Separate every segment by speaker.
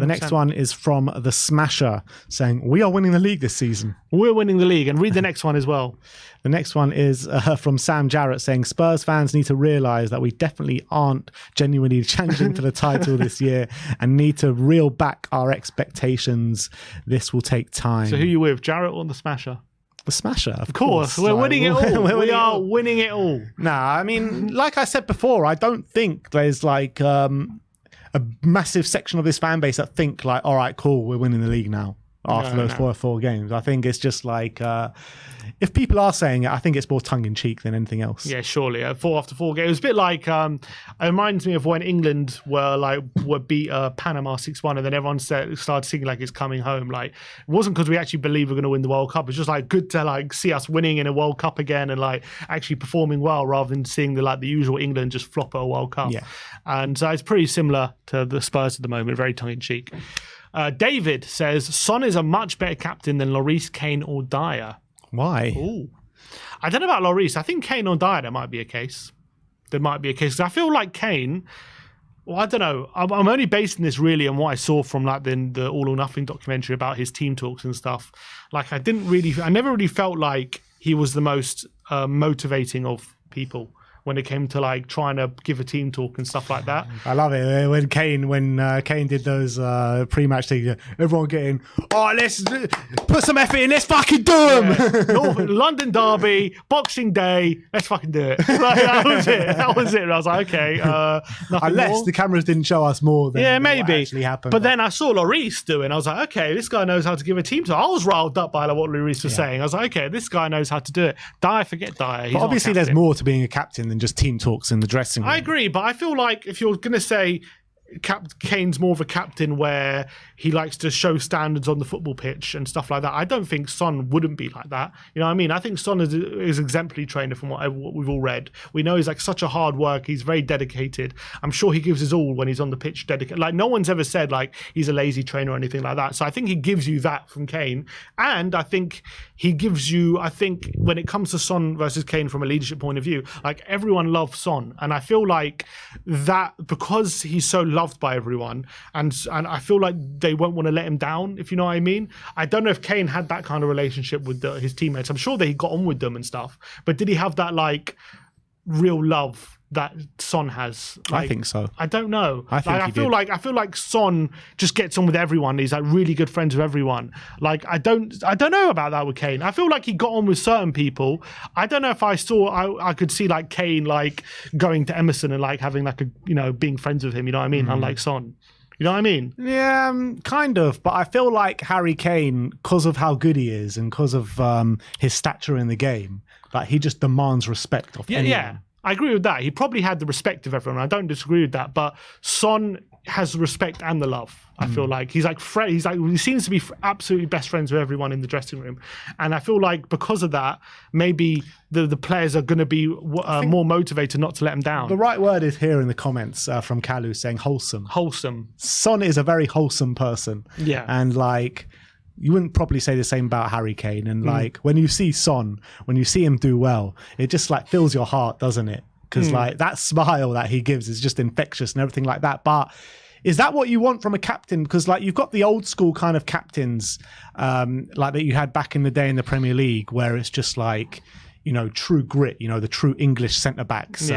Speaker 1: The next one is from the Smasher saying, we are winning the league this season.
Speaker 2: We're winning the league. And read the next one as well.
Speaker 1: The next one is from Sam Jarrett saying, Spurs fans need to realise that we definitely aren't genuinely challenging for the title this year and need to reel back our expectations. This will take time.
Speaker 2: So who are you with, Jarrett or the Smasher?
Speaker 1: The Smasher, of
Speaker 2: course. We're winning it all. We are winning it all.
Speaker 1: Nah, I mean, like I said before, I don't think there's like a massive section of this fan base that think like, all right, cool, we're winning the league now after those four games. I think it's just like, if people are saying it, I think it's more tongue-in-cheek than anything else.
Speaker 2: Yeah, surely. After 4 games. It was a bit like, it reminds me of when England were beat Panama 6-1 and then everyone started singing like it's coming home. Like, it wasn't because we actually believe we're going to win the World Cup. It's just like good to like see us winning in a World Cup again and like actually performing well rather than seeing the usual England just flop at a World Cup. Yeah. And so it's pretty similar to the Spurs at the moment, very tongue-in-cheek. David says, Son is a much better captain than Lloris, Kane or Dyer.
Speaker 1: Why?
Speaker 2: Ooh. I don't know about Lloris. I think Kane or Dyer, there might be a case. There might be a case. I feel like Kane, well, I don't know. I'm only basing this really on what I saw from like the All or Nothing documentary about his team talks and stuff. Like I never really felt like he was the most motivating of people when it came to like trying to give a team talk and stuff like that.
Speaker 1: I love it when Kane did those pre-match things. Everyone getting, let's put some effort in. Let's fucking do them.
Speaker 2: Yeah. London Derby, Boxing Day. Let's fucking do it. Like, that was it. That was it. And I was like, okay.
Speaker 1: Unless
Speaker 2: more.
Speaker 1: The cameras didn't show us more than
Speaker 2: maybe
Speaker 1: what actually happened.
Speaker 2: But then I saw Lloris do it, and I was like, okay, this guy knows how to give a team talk. I was riled up by like, what Lloris was saying. I was like, okay, this guy knows how to do it. Forget Dyer.
Speaker 1: But obviously, there's more to being a captain than just team talks in the dressing room.
Speaker 2: I agree, but I feel like if you're going to say Kane's more of a captain where he likes to show standards on the football pitch and stuff like that, I don't think Son wouldn't be like that. You know what I mean? I think Son is exemplary trainer from what we've all read. We know he's like such a hard worker. He's very dedicated. I'm sure he gives his all when he's on the pitch. Dedicated. Like no one's ever said like he's a lazy trainer or anything like that. So I think he gives you that from Kane, and I think he gives you. I think when it comes to Son versus Kane from a leadership point of view, like everyone loves Son, and I feel like that because he's so loved by everyone, and I feel like they won't want to let him down, if you know what I mean. I don't know if Kane had that kind of relationship with his teammates. I'm sure that he got on with them and stuff, but did he have that like real love that Son has? Like,
Speaker 1: I think so.
Speaker 2: I don't know.
Speaker 1: I feel
Speaker 2: like Son just gets on with everyone. He's like really good friends with everyone. Like I don't know about that with Kane. I feel like he got on with certain people. I don't know if I could see like Kane like going to Emerson and like having like being friends with him. You know what I mean? Unlike Son. You know what I mean?
Speaker 1: Yeah, kind of. But I feel like Harry Kane, because of how good he is and because of his stature in the game, like he just demands respect of anyone. Yeah.
Speaker 2: I agree with that. He probably had the respect of everyone. I don't disagree with that. But Son has the respect and the love. I feel like he seems to be absolutely best friends with everyone in the dressing room, and I feel like because of that, maybe the players are going to be more motivated not to let him down.
Speaker 1: The right word is here in the comments from Kalu saying wholesome.
Speaker 2: Wholesome.
Speaker 1: Son is a very wholesome person. Yeah, and like. You wouldn't probably say the same about Harry Kane. And like when you see Son, when you see him do well, it just like fills your heart, doesn't it? Because like that smile that he gives is just infectious and everything like that. But is that what you want from a captain? Because like you've got the old school kind of captains like that you had back in the day in the Premier League, where it's just like, true grit, the true English centre backs,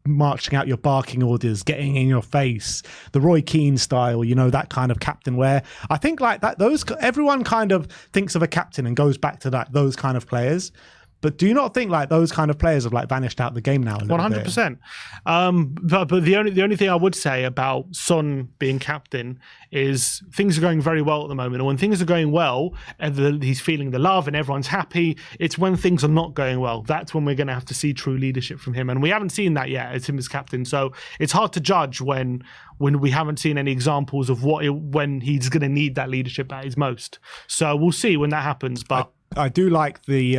Speaker 1: marching out your barking orders, getting in your face, the Roy Keane style, that kind of captain where I think like that, everyone kind of thinks of a captain and goes back to those kind of players. But do you not think like those kind of players have like vanished out the game now?
Speaker 2: 100%. But the only thing I would say about Son being captain is things are going very well at the moment. And when things are going well, and he's feeling the love and everyone's happy. It's when things are not going well. That's when we're going to have to see true leadership from him. And we haven't seen that yet as him as captain. So it's hard to judge when we haven't seen any examples of when he's going to need that leadership at his most. So we'll see when that happens. But
Speaker 1: I do like the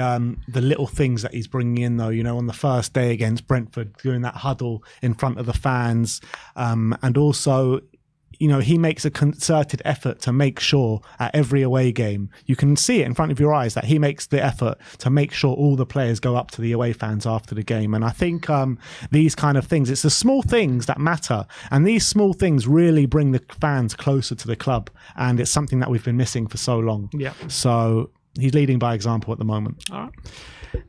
Speaker 1: little things that he's bringing in, though. On the first day against Brentford, doing that huddle in front of the fans, and also he makes a concerted effort to make sure at every away game, you can see it in front of your eyes that he makes the effort to make sure all the players go up to the away fans after the game. And I think these kind of things, it's the small things that matter. And these small things really bring the fans closer to the club. And it's something that we've been missing for so long.
Speaker 2: Yeah.
Speaker 1: So he's leading by example at the moment.
Speaker 2: All right.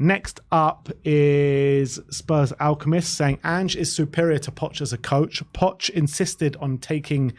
Speaker 1: Next up is Spurs Alchemist saying Ange is superior to Poch as a coach. Poch insisted on taking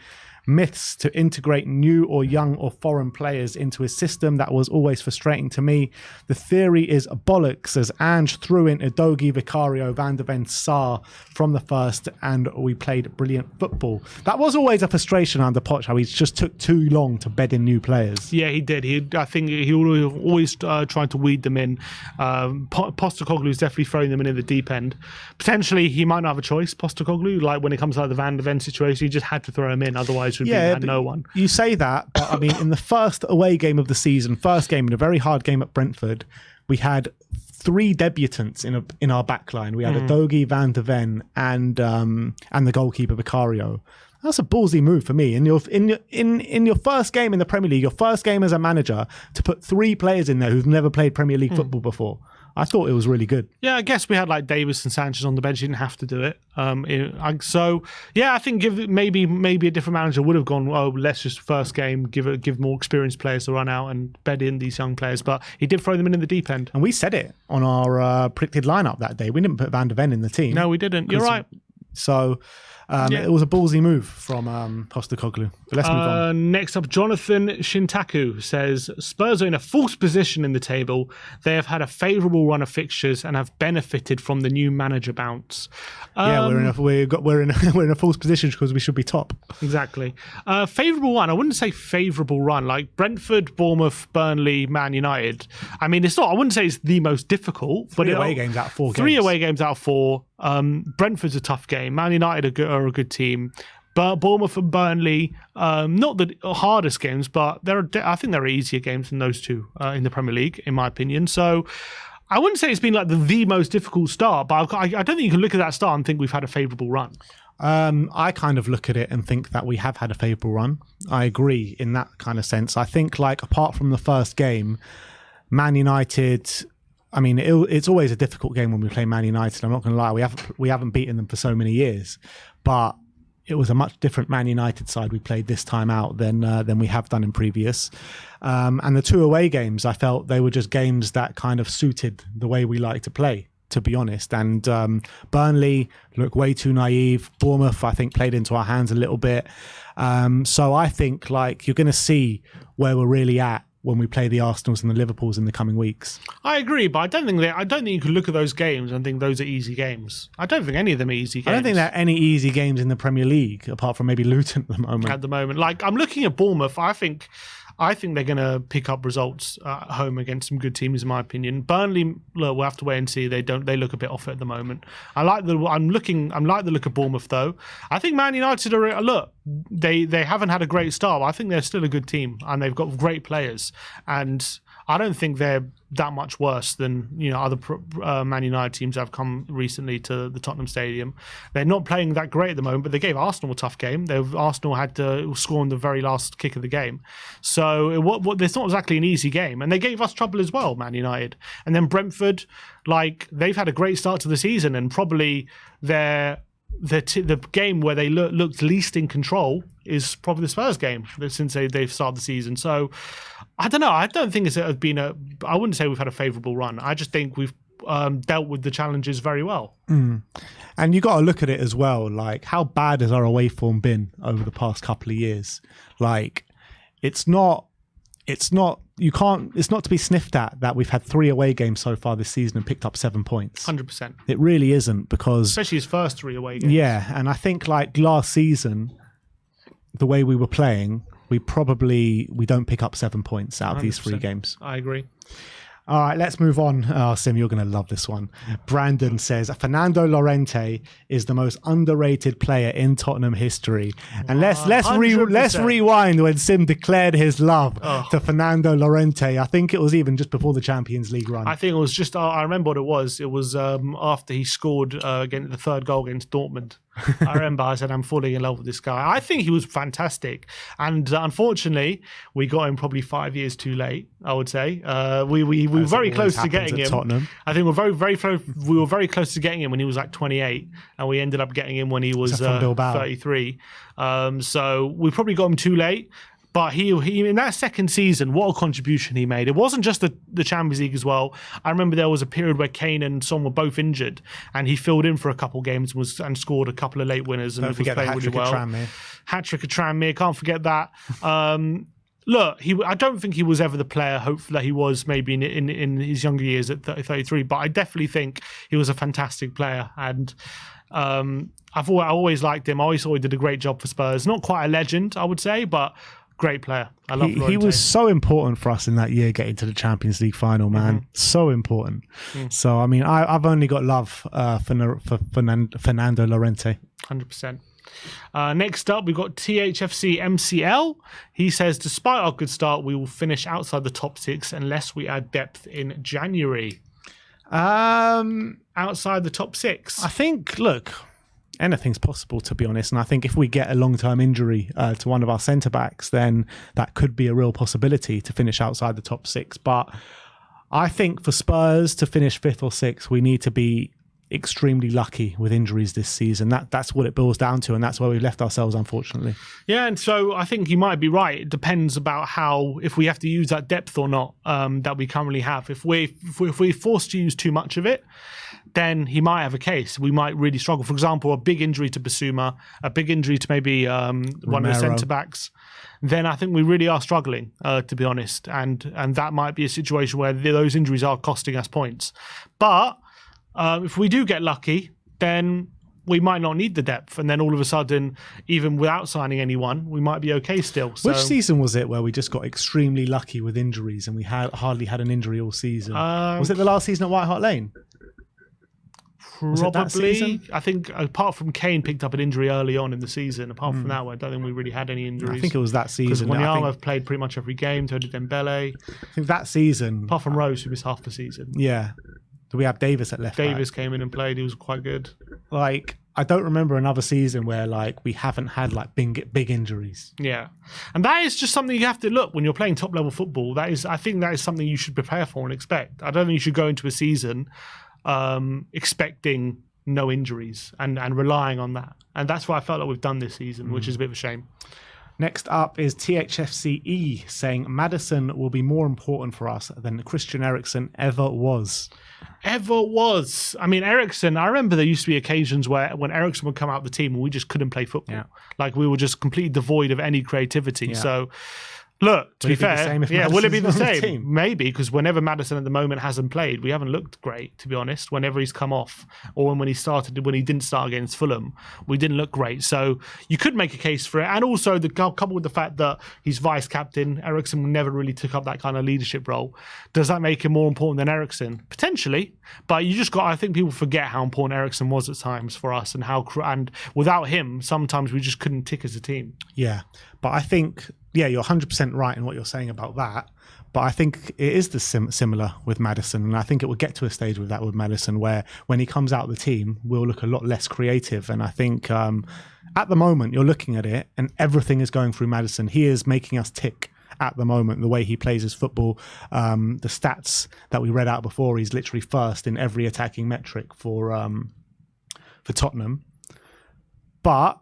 Speaker 1: myths to integrate new or young or foreign players into his system. That was always frustrating to me. The theory is bollocks as Ange threw in Udogie, Vicario, Van de Ven, Sarr from the first and we played brilliant football. That was always a frustration under Poch, how he just took too long to bed in new players.
Speaker 2: Yeah, he did. I think he always tried to weed them in. Postecoglou is definitely throwing them in the deep end. Potentially, he might not have a choice, Postecoglou. Like when it comes to the Van de Ven situation, he just had to throw him in. Otherwise, had no one.
Speaker 1: You say that, but I mean, in the first away game of the season, first game in a very hard game at Brentford, we had 3 debutants in our back line. We had Udogie, Van de Ven, and the goalkeeper Vicario. That's a ballsy move for me. In your first game in the Premier League, your first game as a manager, to put 3 players in there who've never played Premier League football before. I thought it was really good.
Speaker 2: Yeah, I guess we had like Davis and Sanchez on the bench. You didn't have to do it. So yeah, I think maybe a different manager would have gone, oh, let's just first game give more experienced players to run out and bed in these young players. But he did throw them in the deep end.
Speaker 1: And we said it on our predicted lineup that day. We didn't put Van de Ven in the team.
Speaker 2: No, we didn't. You're right.
Speaker 1: So it was a ballsy move from Postecoglou. But let's move on.
Speaker 2: Next up, Jonathan Shintaku says, Spurs are in a false position in the table. They have had a favourable run of fixtures and have benefited from the new manager bounce.
Speaker 1: We're in a false position because we should be top.
Speaker 2: Exactly. Favourable run. I wouldn't say favourable run. Like Brentford, Bournemouth, Burnley, Man United. I mean, it's not. I wouldn't say it's the most difficult.
Speaker 1: Three away games out of 4 games.
Speaker 2: 3 away games out of 4. Brentford's a tough game. Man United are a good team. But Bournemouth and Burnley, not the hardest games, but I think there are easier games than those two in the Premier League, in my opinion. So I wouldn't say it's been like the most difficult start, but I don't think you can look at that start and think we've had a favourable run.
Speaker 1: I kind of look at it and think that we have had a favourable run. I agree in that kind of sense. I think like apart from the first game, Man United... I mean, it's always a difficult game when we play Man United. I'm not going to lie, we haven't beaten them for so many years, but it was a much different Man United side we played this time out than we have done in previous. And the 2 away games, I felt they were just games that kind of suited the way we like to play, to be honest. And Burnley looked way too naive. Bournemouth, I think, played into our hands a little bit. So I think like you're going to see where we're really at when we play the Arsenals and the Liverpools in the coming weeks.
Speaker 2: I agree, but I don't think you can look at those games and think those are easy games. I don't think any of them are easy games.
Speaker 1: I don't think there are any easy games in the Premier League, apart from maybe Luton at the moment.
Speaker 2: Like, I'm looking at Bournemouth. I think they're going to pick up results at home against some good teams, in my opinion. Burnley, look, we'll have to wait and see. They look a bit off at the moment. I like the look of Bournemouth though. I think Man United they haven't had a great start, but I think they're still a good team and they've got great players. And I don't think they're that much worse than other Man United teams that have come recently to the Tottenham Stadium. They're not playing that great at the moment, but they gave Arsenal a tough game. Arsenal had to score on the very last kick of the game. So it's not exactly an easy game. And they gave us trouble as well, Man United. And then Brentford, like, they've had a great start to the season and probably the game where they looked least in control is probably the Spurs game since they've started the season. So I don't know. I don't think I wouldn't say we've had a favourable run. I just think we've dealt with the challenges very well.
Speaker 1: And you got to look at it as well. Like, how bad has our away form been over the past couple of years? Like, it's not to be sniffed at that we've had 3 away games so far this season and picked up 7 points.
Speaker 2: 100%.
Speaker 1: It really isn't, because
Speaker 2: especially his first 3 away games.
Speaker 1: Yeah, and I think like last season, the way we were playing, we don't pick up 7 points out of 100%. These 3 games.
Speaker 2: I agree.
Speaker 1: All right, let's move on. Oh, Sim, you're going to love this one. Brandon says, Fernando Llorente is the most underrated player in Tottenham history. And let's rewind when Sim declared his love to Fernando Llorente. I think it was even just before the Champions League run.
Speaker 2: I think it was just, I remember what it was. It was after he scored against the 3rd goal against Dortmund. I remember I said, I'm falling in love with this guy. I think he was fantastic. And unfortunately, we got him probably 5 years too late, I would say. We were very close to getting him.
Speaker 1: Tottenham.
Speaker 2: I think we were very close to getting him when he was like 28, and we ended up getting him when he was 33. So we probably got him too late. But he in that second season, what a contribution he made. It wasn't just the Champions League as well. I remember there was a period where Kane and Son were both injured, and he filled in for a couple games and scored a couple of late winners. And
Speaker 1: Don't forget the hat-trick at Tranmere.
Speaker 2: Hat-trick at Tranmere, can't forget that. Look, I don't think he was ever the player, hopefully, that he was maybe in his younger years at 33, but I definitely think he was a fantastic player. And I always liked him. I always thought he did a great job for Spurs. Not quite a legend, I would say, but great player. I love
Speaker 1: he was so important for us in that year getting to the Champions League final, man. So important. So, I mean, I've only got love for Fernando Llorente.
Speaker 2: 100%. Next up, we've got THFC MCL. He says, despite our good start, we will finish outside the top 6 unless we add depth in January. Outside the top 6.
Speaker 1: I think, look, anything's possible, to be honest. And I think if we get a long-term injury to one of our centre-backs, then that could be a real possibility to finish outside the top 6. But I think for Spurs to finish 5th or 6th, we need to be extremely lucky with injuries this season. That's what it boils down to, and that's where we've left ourselves, unfortunately.
Speaker 2: Yeah, and so I think you might be right. It depends about if we have to use that depth or not that we currently have. If we're forced to use too much of it, then he might have a case. We might really struggle. For example, a big injury to Basuma, a big injury to maybe one of the centre-backs, then I think we really are struggling, to be honest. And that might be a situation where those injuries are costing us points. But if we do get lucky, then we might not need the depth. And then all of a sudden, even without signing anyone, we might be okay still. So,
Speaker 1: which season was it where we just got extremely lucky with injuries and we hardly had an injury all season? Was it the last season at White Hart Lane?
Speaker 2: Probably. I think apart from Kane picked up an injury early on in the season, apart from that, I don't think we really had any injuries.
Speaker 1: I think it was that season.
Speaker 2: Because Wanyama played pretty much every game, so did Dembele.
Speaker 1: I think that season.
Speaker 2: Apart from Rose, who missed half the season.
Speaker 1: Yeah. We have Davis at left back.
Speaker 2: Davis came in and played. He was quite good.
Speaker 1: Like, I don't remember another season where like we haven't had like big injuries.
Speaker 2: Yeah, and that is just something you have to look when you're playing top level football. I think that is something you should prepare for and expect. I don't think you should go into a season expecting no injuries and relying on that. And that's what I felt like we've done this season, which is a bit of a shame.
Speaker 1: Next up is THFCE saying Maddison will be more important for us than Christian Eriksen ever was.
Speaker 2: Ever was. I mean, Eriksen, I remember there used to be occasions where when Eriksen would come out of the team, we just couldn't play football. Yeah. Like we were just completely devoid of any creativity. Yeah. So, look, to be fair, will it be the same? Maybe, because whenever Maddison at the moment hasn't played, we haven't looked great, to be honest. Whenever he's come off, or when he didn't start against Fulham, we didn't look great. So you could make a case for it. And also, coupled with the fact that he's vice-captain, Eriksen never really took up that kind of leadership role. Does that make him more important than Eriksen? Potentially. But I think people forget how important Eriksen was at times for us, and without him, sometimes we just couldn't tick as a team.
Speaker 1: Yeah, but I think... Yeah, you're 100% right in what you're saying about that. But I think it is similar with Maddison. And I think it will get to a stage with Maddison where when he comes out of the team, we'll look a lot less creative. And I think at the moment, you're looking at it and everything is going through Maddison. He is making us tick at the moment, the way he plays his football. The stats that we read out before, he's literally first in every attacking metric for Tottenham. But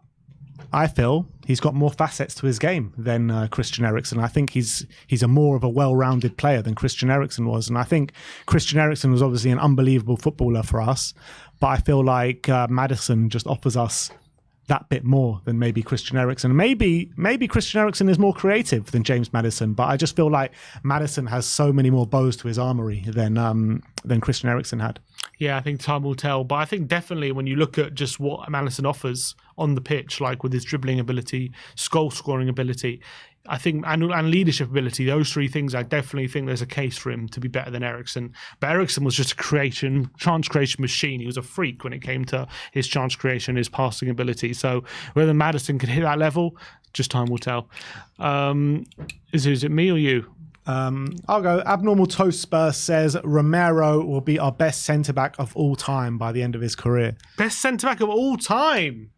Speaker 1: I feel he's got more facets to his game than Christian Eriksen. I think he's a more of a well-rounded player than Christian Eriksen was. And I think Christian Eriksen was obviously an unbelievable footballer for us. But I feel like Maddison just offers us that bit more than maybe Christian Eriksen. Maybe Christian Eriksen is more creative than James Maddison, but I just feel like Maddison has so many more bows to his armory than Christian Eriksen had.
Speaker 2: Yeah, I think time will tell. But I think definitely when you look at just what Maddison offers on the pitch, like with his dribbling ability, goal scoring ability, I think, and leadership ability, those three things, I definitely think there's a case for him to be better than Eriksen. But Eriksen was just a chance creation machine. He was a freak when it came to his chance creation, his passing ability. So whether Maddison could hit that level, just time will tell. Is it me or you?
Speaker 1: I'll go. Abnormal Toast Spur says Romero will be our best centre-back of all time by the end of his career.
Speaker 2: Best centre-back of all time?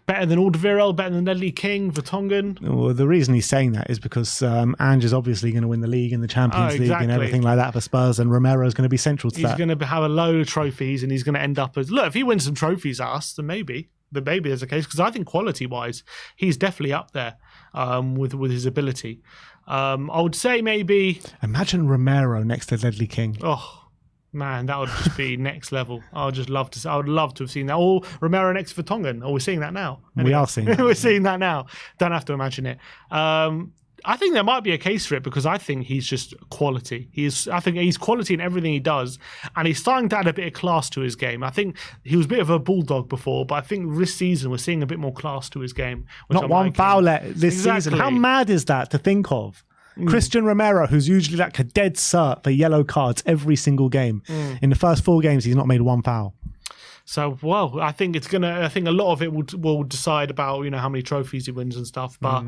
Speaker 2: Better than Alderweireld, better than Ledley King, Vertonghen?
Speaker 1: Well, the reason he's saying that is because Ange is obviously going to win the league and the Champions League and everything like that for Spurs, and Romero is going to be central to that.
Speaker 2: He's going to have a load of trophies, and he's going to end up as... Look, if he wins some trophies at us, then maybe. But maybe there's a case, because I think quality-wise, he's definitely up there with his ability. I would say maybe...
Speaker 1: Imagine Romero next to Ledley King.
Speaker 2: Oh, man, that would just be next level. I would love to have seen that. Or Romero next to Vertonghen. Oh, we're seeing that now.
Speaker 1: Anyway, we are seeing that.
Speaker 2: We're seeing that now. Don't have to imagine it. I think there might be a case for it because I think he's just quality. I think he's quality in everything he does, and he's starting to add a bit of class to his game. I think he was a bit of a bulldog before, but I think this season we're seeing a bit more class to his game.
Speaker 1: Not one foul this season. How mad is that to think of? Christian Romero, who's usually like a dead cert for yellow cards every single game. In the first 4 games, he's not made one foul.
Speaker 2: So, well, I think a lot of it will decide about how many trophies he wins and stuff. But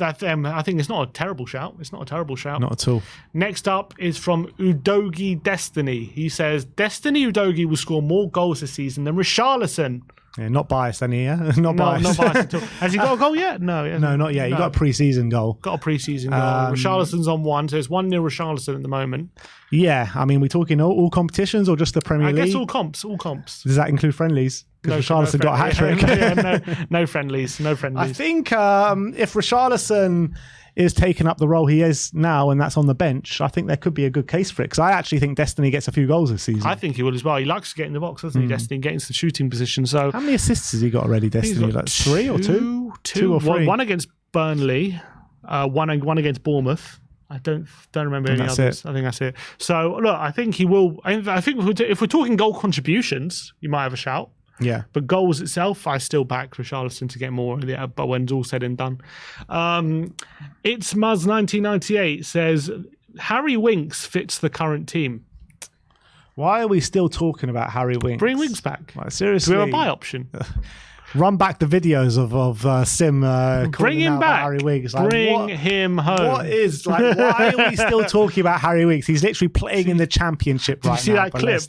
Speaker 2: I think it's not a terrible shout. Not
Speaker 1: at all.
Speaker 2: Next up is from Udogi Destiny. He says Destiny Udogi will score more goals this season than Richarlison.
Speaker 1: Yeah, not biased, any, yeah? Not biased
Speaker 2: at all. Has he got a goal yet? No,
Speaker 1: not yet. He got a pre-season goal.
Speaker 2: Got a pre-season goal. Richarlison's on 1, so it's 1-0 Richarlison at the moment.
Speaker 1: Yeah, I mean, we're talking all competitions or just the Premier League?
Speaker 2: I guess all comps.
Speaker 1: Does that include friendlies? Because Richarlison got a hat-trick.
Speaker 2: No friendlies.
Speaker 1: I think if Richarlison is taking up the role he is now and that's on the bench, I think there could be a good case for it, because I actually think Destiny gets a few goals this season.
Speaker 2: I think he will as well. He likes to get in the box, doesn't he, Destiny, getting into the shooting position. So
Speaker 1: how many assists has he got already, Destiny? Like 3 or 2?
Speaker 2: 2
Speaker 1: or 3?
Speaker 2: One against Burnley, one against Bournemouth. I don't remember any others. I think that's it. So look, I think he will. I think if we're talking goal contributions, you might have a shout.
Speaker 1: Yeah.
Speaker 2: But goals itself, I still back Richarlison to get more. But when it's all said and done, it's Muzz 1998 says Harry Winks fits the current team.
Speaker 1: Why are we still talking about Harry Winks?
Speaker 2: Bring Winks back.
Speaker 1: Like, seriously,
Speaker 2: do we have a buy option?
Speaker 1: Run back the videos of Sim.
Speaker 2: Bring him back.
Speaker 1: Harry Winks. Like,
Speaker 2: Bring him home.
Speaker 1: Why are we still talking about Harry Winks? He's literally playing in the Championship right now.
Speaker 2: Did you see that clip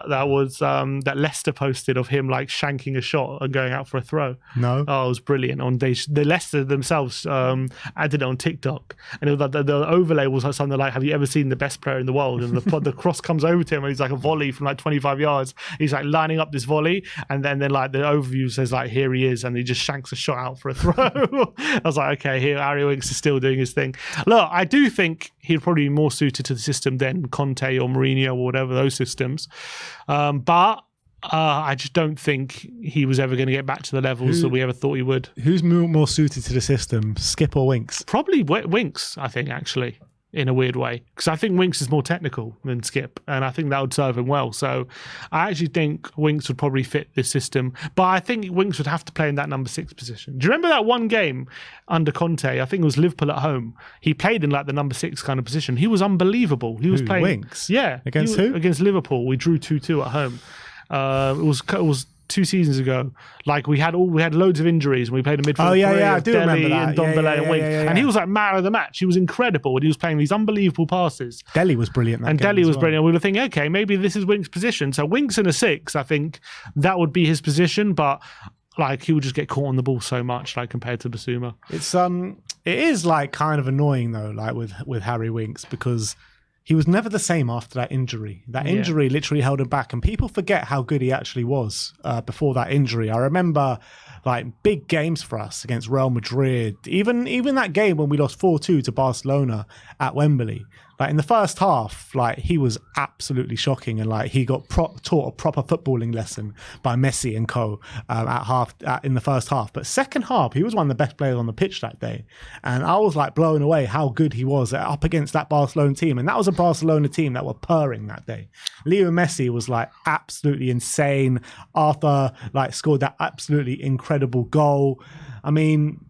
Speaker 2: that was that Leicester posted of him like shanking a shot and going out for a throw?
Speaker 1: No.
Speaker 2: Oh, it was brilliant. The Leicester themselves added it on TikTok, and it was like the overlay was like something like, "Have you ever seen the best player in the world?" And the cross comes over to him, and he's like a volley from like 25 yards. He's like lining up this volley, and then like the overview says like, here he is, and he just shanks a shot out for a throw. I was like, okay, here Harry Winks is still doing his thing. Look, I do think he'd probably be more suited to the system than Conte or Mourinho or whatever, those systems. But I just don't think he was ever going to get back to the levels that we ever thought he would.
Speaker 1: Who's more suited to the system, Skip or Winks?
Speaker 2: Probably Winks, I think, actually, in a weird way, because I think Winks is more technical than Skip, and I think that would serve him well. So I actually think Winks would probably fit this system, but I think Winks would have to play in that number 6 position. Do you remember that one game under Conte? I think it was Liverpool at home. He played in like the number 6 kind of position. He was unbelievable. He was playing
Speaker 1: Winks.
Speaker 2: Yeah,
Speaker 1: against who?
Speaker 2: Against Liverpool. We drew 2-2 at home. It was 2 seasons ago. Like we had loads of injuries and we played a midfield.
Speaker 1: Oh yeah, I do remember that.
Speaker 2: And Dombele and Winks. And he was like man of the match. He was incredible and he was playing these unbelievable passes.
Speaker 1: Dele was brilliant.
Speaker 2: Brilliant. We were thinking, okay, maybe this is Winks' position. So Winks in a 6, I think that would be his position, but like he would just get caught on the ball so much, like compared to Basuma.
Speaker 1: It is like kind of annoying though, like with Harry Winks, because he was never the same after that injury. That injury literally held him back, and people forget how good he actually was before that injury. I remember like big games for us against Real Madrid, even that game when we lost 4-2 to Barcelona at Wembley. Like in the first half, like he was absolutely shocking, and like he got taught a proper footballing lesson by Messi and co. In the first half. But second half, he was one of the best players on the pitch that day, and I was like blown away how good he was up against that Barcelona team. And that was a Barcelona team that were purring that day. Leo Messi was like absolutely insane. Arthur like scored that absolutely incredible goal. I mean,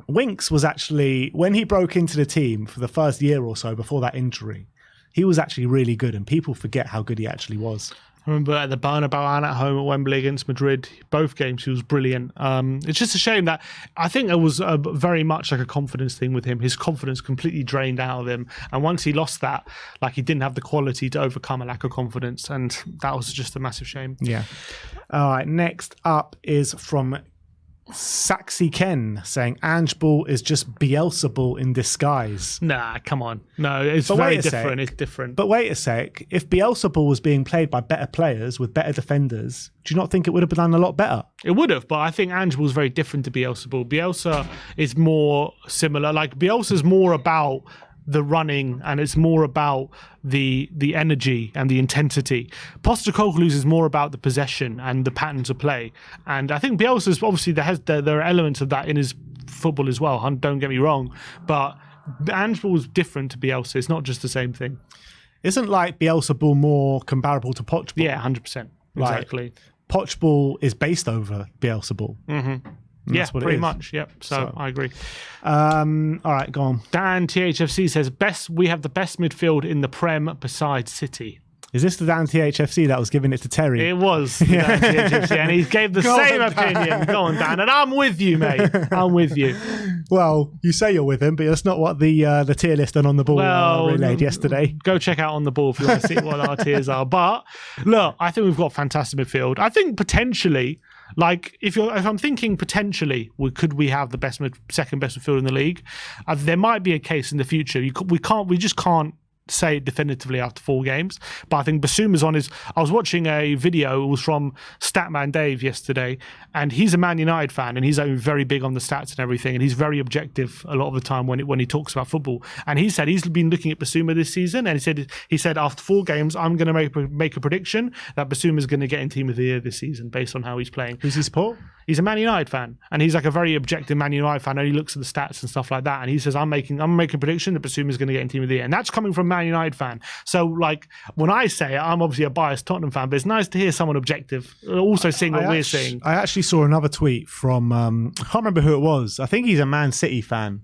Speaker 1: Winks was actually, when he broke into the team for the first year or so before that injury, he was actually really good, and people forget how good he actually was.
Speaker 2: I remember at the Bernabeu and at home at Wembley against Madrid, both games he was brilliant. It's just a shame that I think it was very much like a confidence thing with him. His confidence completely drained out of him. And once he lost that, like he didn't have the quality to overcome a lack of confidence. And that was just a massive shame.
Speaker 1: Yeah. All right. Next up is from Saxy Ken saying Ange Ball is just Bielsa Ball in disguise.
Speaker 2: Nah, come on. No, it's very different. It's different.
Speaker 1: But wait a sec. If Bielsa Ball was being played by better players with better defenders, do you not think it would have been done a lot better?
Speaker 2: It would have, but I think Ange Ball is very different to Bielsa Ball. Bielsa is more similar. Like Bielsa's more about the running, and it's more about the energy and the intensity. Postecoglou's is more about the possession and the patterns of play. And I think Bielsa's obviously there are elements of that in his football as well. Don't get me wrong, but Ange Ball is different to Bielsa. It's not just the same thing.
Speaker 1: Isn't like Bielsa Ball more comparable to Poch Ball?
Speaker 2: Yeah, 100%. Exactly.
Speaker 1: Like, Poch Ball is based over Bielsa Ball.
Speaker 2: Mm-hmm. Yeah, pretty much. Yep. So I agree.
Speaker 1: All right, go on.
Speaker 2: Dan THFC says we have the best midfield in the Prem besides City.
Speaker 1: Is this the Dan THFC that was giving it to Terry?
Speaker 2: It was the Dan THFC, and he gave the same opinion. Go on, Dan, and I'm with you, mate. I'm with you.
Speaker 1: Well, you say you're with him, but that's not what the tier list and On the Ball relayed yesterday.
Speaker 2: Go check out On the Ball if you want to see what our tiers are. But look, I think we've got fantastic midfield. I think potentially. Like if I'm thinking potentially, could we have the second best midfield in the league? There might be a case in the future. We just can't say definitively after 4 games. But I think Basuma's on his. I was watching a video. It was from Statman Dave yesterday, and he's a Man United fan, and he's very big on the stats and everything, and he's very objective a lot of the time when he talks about football. And he said he's been looking at Basuma this season, and he said after 4 games, I'm going to make a prediction that Basuma's going to get in Team of the Year this season based on how he's playing.
Speaker 1: Who's he support?
Speaker 2: He's a Man United fan, and he's like a very objective Man United fan, and he looks at the stats and stuff like that, and he says, I'm making a prediction that Basuma's going to get in Team of the Year, and that's coming from Man United fan. So like when I say it, I'm obviously a biased Tottenham fan, but it's nice to hear someone objective also seeing what we're seeing.
Speaker 1: I actually saw another tweet from I can't remember who it was. I think he's a Man City fan.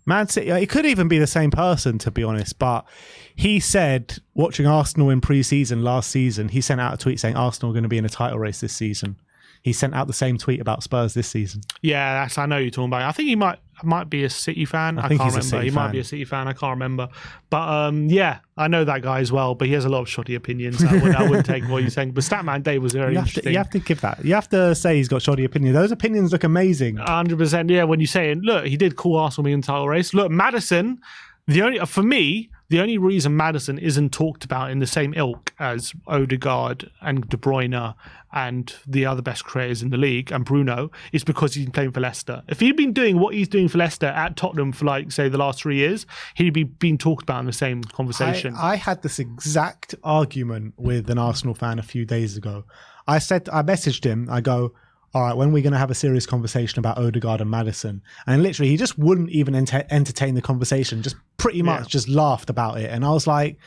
Speaker 1: Man City, it could even be the same person, to be honest, but he said watching Arsenal in pre-season last season, he sent out a tweet saying Arsenal are going to be in a title race this season. He sent out the same tweet about Spurs this season.
Speaker 2: Yeah, I know you're talking about. I think he might be a City fan. I can't remember. He might be a City fan. I can't remember. But yeah, I know that guy as well. But he has a lot of shoddy opinions. I wouldn't take what you're saying. But Statman Dave was very interesting.
Speaker 1: You have to give that. You have to say he's got shoddy opinions. Those opinions look amazing.
Speaker 2: 100%. Yeah, when you say, look, he did call Arsenal in the title race. Look, Maddison. The only reason Maddison isn't talked about in the same ilk as Odegaard and De Bruyne and the other best creators in the league and Bruno is because he's been playing for Leicester. If he'd been doing what he's doing for Leicester at Tottenham for like, say, the last 3 years, he'd be being talked about in the same conversation.
Speaker 1: I had this exact argument with an Arsenal fan a few days ago. I messaged him, I go, all right, when are we going to have a serious conversation about Odegaard and Maddison? And literally, he just wouldn't even entertain the conversation, just pretty much just laughed about it. And I was like,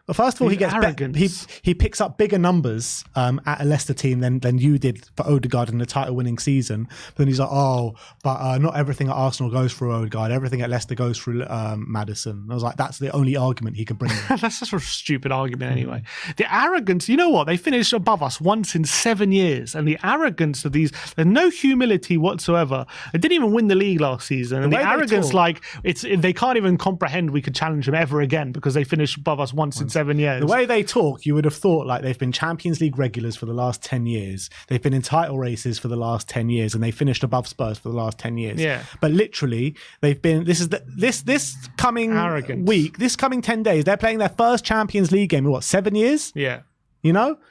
Speaker 1: well, first of all, he picks up bigger numbers at a Leicester team than you did for Odegaard in the title-winning season. But then he's like, but not everything at Arsenal goes through Odegaard. Everything at Leicester goes through Maddison. And I was like, that's the only argument he could bring.
Speaker 2: That's such a stupid argument anyway. The arrogance, you know what? They finished above us once in 7 years. And the arrogance of these, there's no humility whatsoever. They didn't even win the league last season. And the arrogance, they can't even comprehend we could challenge them ever again because they finished above us once in 7 years.
Speaker 1: The way they talk, you would have thought like they've been Champions League regulars for the last 10 years. They've been in title races for the last 10 years, and they finished above Spurs for the last 10 years.
Speaker 2: Yeah.
Speaker 1: But literally, they've been. This coming
Speaker 2: arrogance.
Speaker 1: Week, this coming 10 days, they're playing their first Champions League game in what, 7 years?
Speaker 2: Yeah.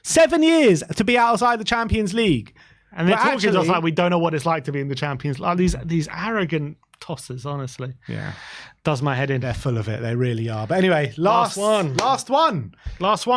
Speaker 1: 7 years to be outside the Champions League.
Speaker 2: And they're talking to us like we don't know what it's like to be in the Champions League. These arrogant tossers, honestly.
Speaker 1: Yeah.
Speaker 2: Does my head in.
Speaker 1: They're full of it. They really are. But anyway, last one.
Speaker 2: Last one,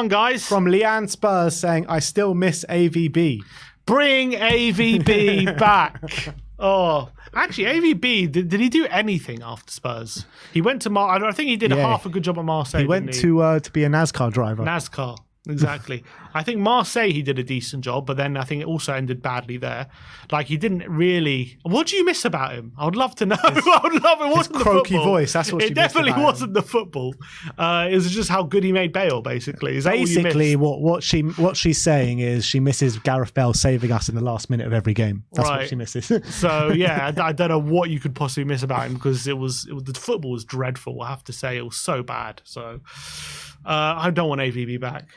Speaker 2: guys.
Speaker 1: From Leanne Spurs saying, I still miss AVB.
Speaker 2: Bring AVB back. Oh, actually, AVB, did he do anything after Spurs? He went to I think he did half a good job at Marseille.
Speaker 1: He went to be a NASCAR driver.
Speaker 2: NASCAR. Exactly. I think Marseille, he did a decent job, but then I think it also ended badly there. Like, he didn't really... What do you miss about him? I would love to know. I would love it. It wasn't the
Speaker 1: croaky
Speaker 2: football.
Speaker 1: Voice. That's what
Speaker 2: it definitely wasn't the football. It was just how good he made Bale, basically. Is that
Speaker 1: basically what she's saying is she misses Gareth Bale saving us in the last minute of every game. That's what she misses.
Speaker 2: So yeah, I don't know what you could possibly miss about him, because the football was dreadful. I have to say, it was so bad. So I don't want AVB back.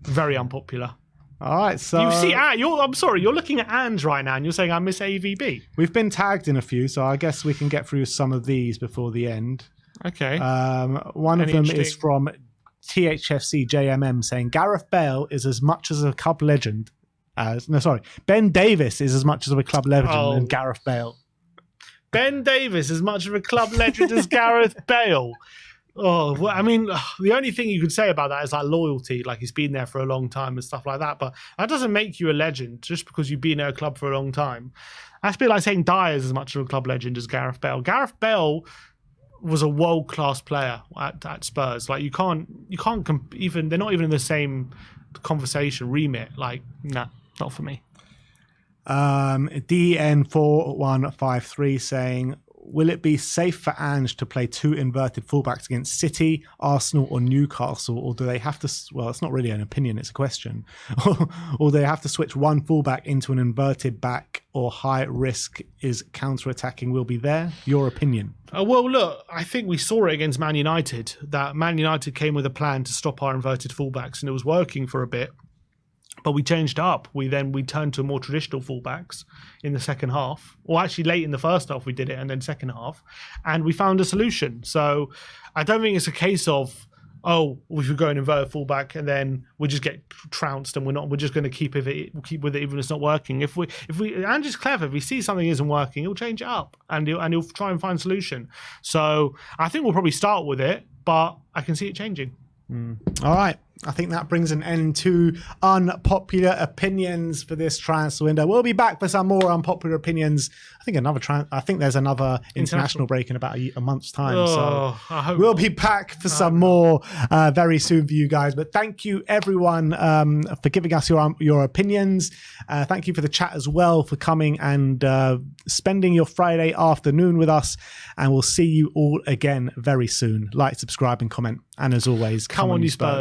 Speaker 2: Very unpopular.
Speaker 1: All right, so
Speaker 2: you see, I'm sorry, you're looking at Ange right now, and you're saying I miss AVB.
Speaker 1: We've been tagged in a few, so I guess we can get through some of these before the end.
Speaker 2: Okay.
Speaker 1: One of them is from THFC JMM saying Gareth Bale is as much as a club legend as Ben Davis is as much as a club legend as Gareth Bale.
Speaker 2: Ben Davis as much of a club legend as Gareth Bale. Oh, well, I mean, the only thing you could say about that is like loyalty, like he's been there for a long time and stuff like that. But that doesn't make you a legend just because you've been at a club for a long time. That's a bit like saying Dyer is as much of a club legend as Gareth Bale. Gareth Bale was a world-class player at Spurs. Like, you can't even, they're not even in the same conversation remit. Like, nah, not for me.
Speaker 1: DN4153 saying, will it be safe for Ange to play two inverted fullbacks against City, Arsenal or Newcastle, or do they have to, well, it's not really an opinion, it's a question, or they have to switch one fullback into an inverted back, or high risk is counter-attacking will be there? Your opinion?
Speaker 2: Well, look, I think we saw it against Man United, that Man United came with a plan to stop our inverted fullbacks, and it was working for a bit. But we changed up. We turned to more traditional fullbacks in the second half. Or actually late in the first half we did it, and then second half. And we found a solution. So I don't think it's a case of, we could go and invert a fullback and then we just get trounced and we're just going to keep with it even if it's not working. If Andrew's clever, if he sees something isn't working, he'll change it up and he'll try and find a solution. So I think we'll probably start with it, but I can see it changing.
Speaker 1: All right. I think that brings an end to unpopular opinions for this transfer window. We'll be back for some more unpopular opinions. I think there's another international break in about a month's time. So we'll be back for some more very soon for you guys. But thank you everyone for giving us your opinions. Thank you for the chat as well, for coming and spending your Friday afternoon with us. And we'll see you all again very soon. Like, subscribe and comment. And as always, come on you Spurs.